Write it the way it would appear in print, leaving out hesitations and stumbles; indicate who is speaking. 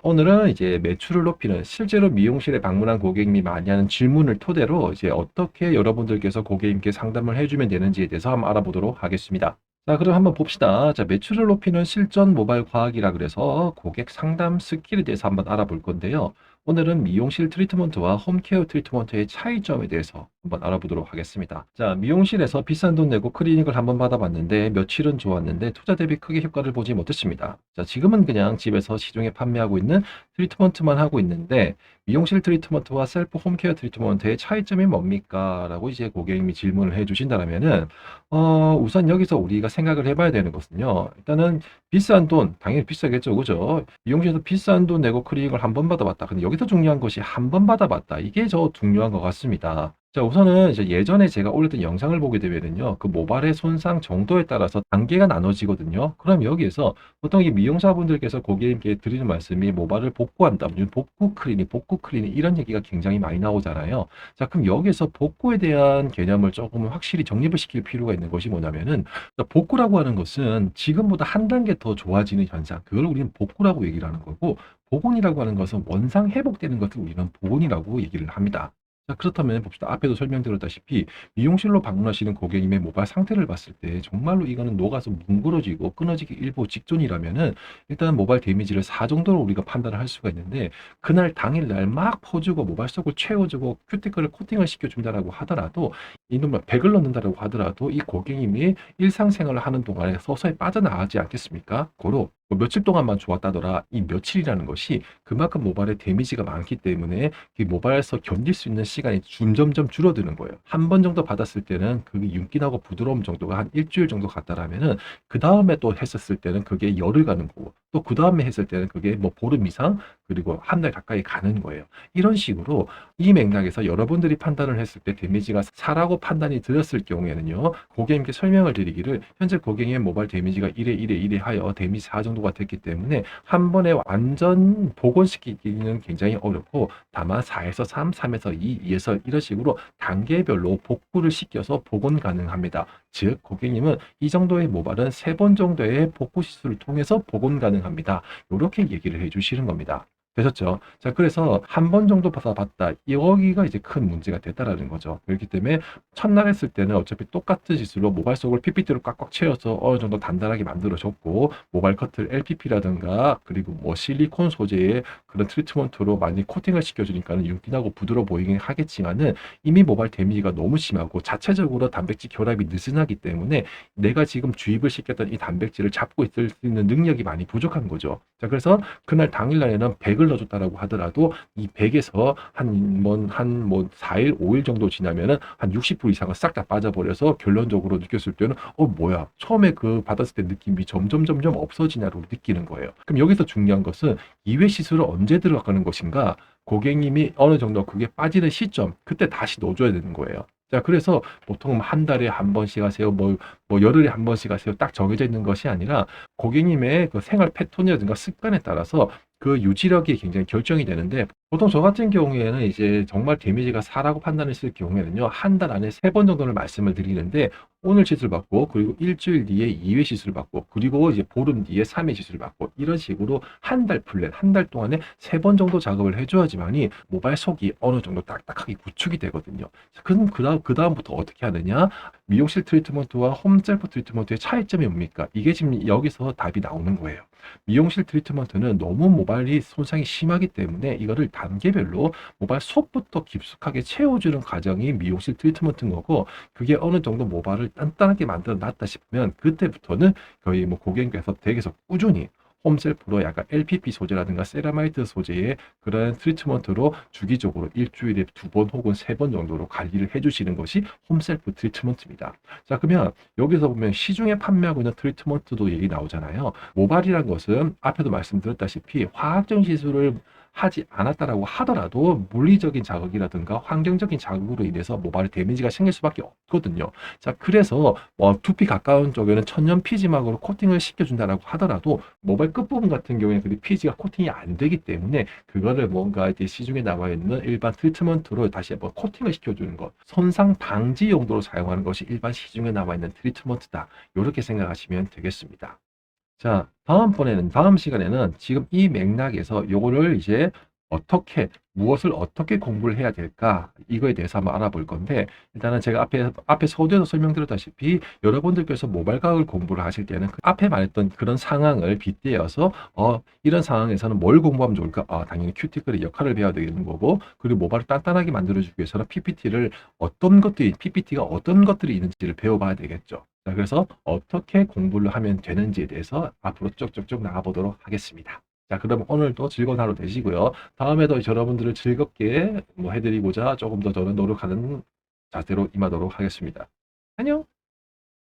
Speaker 1: 오늘은 이제 매출을 높이는 실제로 미용실에 방문한 고객님이 많이 하는 질문을 토대로 이제 어떻게 여러분들께서 고객님께 상담을 해주면 되는지에 대해서 한번 알아보도록 하겠습니다. 자, 그럼 한번 봅시다. 자, 매출을 높이는 실전 모바일 과학이라 그래서 고객 상담 스킬에 대해서 한번 알아볼 건데요. 오늘은 미용실 트리트먼트와 홈케어 트리트먼트의 차이점에 대해서 한번 알아보도록 하겠습니다. 자, 미용실에서 비싼 돈 내고 클리닉을 한번 받아봤는데 며칠은 좋았는데 투자 대비 크게 효과를 보지 못했습니다. 자, 지금은 그냥 집에서 시중에 판매하고 있는 트리트먼트만 하고 있는데 미용실 트리트먼트와 셀프 홈케어 트리트먼트의 차이점이 뭡니까? 라고 이제 고객님이 질문을 해 주신다면은 우선 여기서 우리가 생각을 해봐야 되는 것은요. 일단은 비싼 돈, 당연히 비싸겠죠. 그죠? 미용실에서 비싼 돈 내고 클리닉을 한 번 받아봤다. 근데 여기서 중요한 것이 한 번 받아봤다. 이게 저 중요한 것 같습니다. 자, 우선은 이제 예전에 제가 올렸던 영상을 보게 되면은요, 그 모발의 손상 정도에 따라서 단계가 나눠지거든요. 그럼 여기에서 보통 이 미용사분들께서 고객님께 드리는 말씀이 모발을 복구한다, 복구 클리닉 이런 얘기가 굉장히 많이 나오잖아요. 자, 그럼 여기서 복구에 대한 개념을 조금 확실히 정립을 시킬 필요가 있는 것이 뭐냐면은 복구라고 하는 것은 지금보다 한 단계 더 좋아지는 현상, 그걸 우리는 복구라고 얘기를 하는 거고, 복원이라고 하는 것은 원상 회복되는 것을 우리는 복원이라고 얘기를 합니다. 자, 그렇다면 봅시다. 앞에도 설명드렸다시피 미용실로 방문하시는 고객님의 모발 상태를 봤을 때 정말로 이거는 녹아서 뭉그러지고 끊어지기 일보 직전이라면은 일단 모발 데미지를 4 정도로 우리가 판단을 할 수가 있는데, 그날 당일날 막 퍼주고 모발 속을 채워주고 큐티클을 코팅을 시켜준다라고 하더라도, 이놈을 100을 넣는다라고 하더라도 이 고객님이 일상생활을 하는 동안에 서서히 빠져나가지 않겠습니까? 고로 뭐 며칠 동안만 좋았다더라, 이 며칠이라는 것이 그만큼 모발에 데미지가 많기 때문에 이 모발에서 견딜 수 있는 시간이 점점점 줄어드는 거예요. 한 번 정도 받았을 때는 그게 윤기나고 부드러움 정도가 한 일주일 정도 갔다라면은 그 다음에 또 했었을 때는 그게 열흘 가는 거고, 또 그 다음에 했을 때는 그게 뭐 보름 이상, 그리고 한 달 가까이 가는 거예요. 이런 식으로 이 맥락에서 여러분들이 판단을 했을 때 데미지가 4라고 판단이 들었을 경우에는요, 고객님께 설명을 드리기를 현재 고객님의 모발 데미지가 이래 하여 데미지 4 정도가 됐기 때문에 한 번에 완전 복원시키기는 굉장히 어렵고, 다만 4에서 3, 3에서 2, 2에서 이런 식으로 단계별로 복구를 시켜서 복원 가능합니다. 즉 고객님은 이 정도의 모발은 3번 정도의 복구 시술을 통해서 복원 가능합니다. 이렇게 얘기를 해 주시는 겁니다. 되셨죠? 자, 그래서 한 번 정도 받아봤다, 여기가 이제 큰 문제가 됐다라는 거죠. 그렇기 때문에 첫날 했을 때는 어차피 똑같은 시술로 모발 속을 PPT로 꽉꽉 채워서 어느 정도 단단하게 만들어줬고, 모발 커트를 LPP라든가 그리고 뭐 실리콘 소재의 그런 트리트먼트로 많이 코팅을 시켜주니까는 윤기나고 부드러워 보이긴 하겠지만은 이미 모발 데미지가 너무 심하고 자체적으로 단백질 결합이 느슨하기 때문에 내가 지금 주입을 시켰던 이 단백질을 잡고 있을 수 있는 능력이 많이 부족한 거죠. 자, 그래서 그날 당일날에는 100을 넣어줬다라고 하더라도 이 100에서 한 4일, 5일 정도 지나면은 한 60% 이상은 싹 다 빠져버려서 결론적으로 느꼈을 때는 뭐야, 처음에 그 받았을 때 느낌이 점점 없어지냐고 느끼는 거예요. 그럼 여기서 중요한 것은 2회 시술을 언제 들어가는 것인가, 고객님이 어느 정도 그게 빠지는 시점, 그때 다시 넣어줘야 되는 거예요. 자, 그래서 보통 한 달에 한 번씩 하세요, 뭐 열흘에 한 번씩 하세요, 딱 정해져 있는 것이 아니라 고객님의 그 생활 패턴이라든가 습관에 따라서 그 유지력이 굉장히 결정이 되는데, 보통 저 같은 경우에는 이제 정말 데미지가 4라고 판단했을 경우에는요, 한 달 안에 3번 정도를 말씀을 드리는데, 오늘 시술 받고 그리고 일주일 뒤에 2회 시술 받고 그리고 이제 보름 뒤에 3회 시술 받고, 이런 식으로 한 달 플랜, 한 달 동안에 3번 정도 작업을 해줘야지만이 모발 속이 어느 정도 딱딱하게 구축이 되거든요. 그럼 그다음부터 어떻게 하느냐? 미용실 트리트먼트와 홈 셀프 트리트먼트의 차이점이 뭡니까? 이게 지금 여기서 답이 나오는 거예요. 미용실 트리트먼트는 너무 모발이 손상이 심하기 때문에 이거를 단계별로 모발 속부터 깊숙하게 채워주는 과정이 미용실 트리트먼트인 거고, 그게 어느 정도 모발을 단단하게 만들어 놨다 싶으면 그때부터는 거의 뭐 고객님께서 댁에서 꾸준히 홈셀프로 약간 LPP 소재라든가 세라마이트 소재의 그런 트리트먼트로 주기적으로 일주일에 2번 혹은 3번 정도로 관리를 해주시는 것이 홈셀프 트리트먼트입니다. 자, 그러면 여기서 보면 시중에 판매하고 있는 트리트먼트도 얘기 나오잖아요. 모발이란 것은 앞에도 말씀드렸다시피 화학적 시술을 하지 않았다라고 하더라도 물리적인 자극이라든가 환경적인 자극으로 인해서 모발에 데미지가 생길 수밖에 없거든요. 자, 그래서 두피 가까운 쪽에는 천연 피지막으로 코팅을 시켜준다라고 하더라도 모발 끝부분 같은 경우에 그 피지가 코팅이 안 되기 때문에 그거를 뭔가 이제 시중에 나와 있는 일반 트리트먼트로 다시 한번 코팅을 시켜주는 것, 손상 방지 용도로 사용하는 것이 일반 시중에 나와 있는 트리트먼트다. 이렇게 생각하시면 되겠습니다. 자, 다음 시간에는 지금 이 맥락에서 요거를 이제 무엇을 어떻게 공부를 해야 될까? 이거에 대해서 한번 알아볼 건데, 일단은 제가 앞에 서두에서 설명드렸다시피, 여러분들께서 모발 과학을 공부를 하실 때는 그 앞에 말했던 그런 상황을 빗대어서, 이런 상황에서는 뭘 공부하면 좋을까? 당연히 큐티클의 역할을 배워야 되는 거고, 그리고 모발을 단단하게 만들어주기 위해서는 PPT가 어떤 것들이 있는지를 배워봐야 되겠죠. 자, 그래서 어떻게 공부를 하면 되는지에 대해서 앞으로 쭉쭉쭉 나가보도록 하겠습니다. 자, 그럼 오늘도 즐거운 하루 되시고요. 다음에도 여러분들을 즐겁게 뭐 해드리고자 조금 더 저는 노력하는 자세로 임하도록 하겠습니다. 안녕!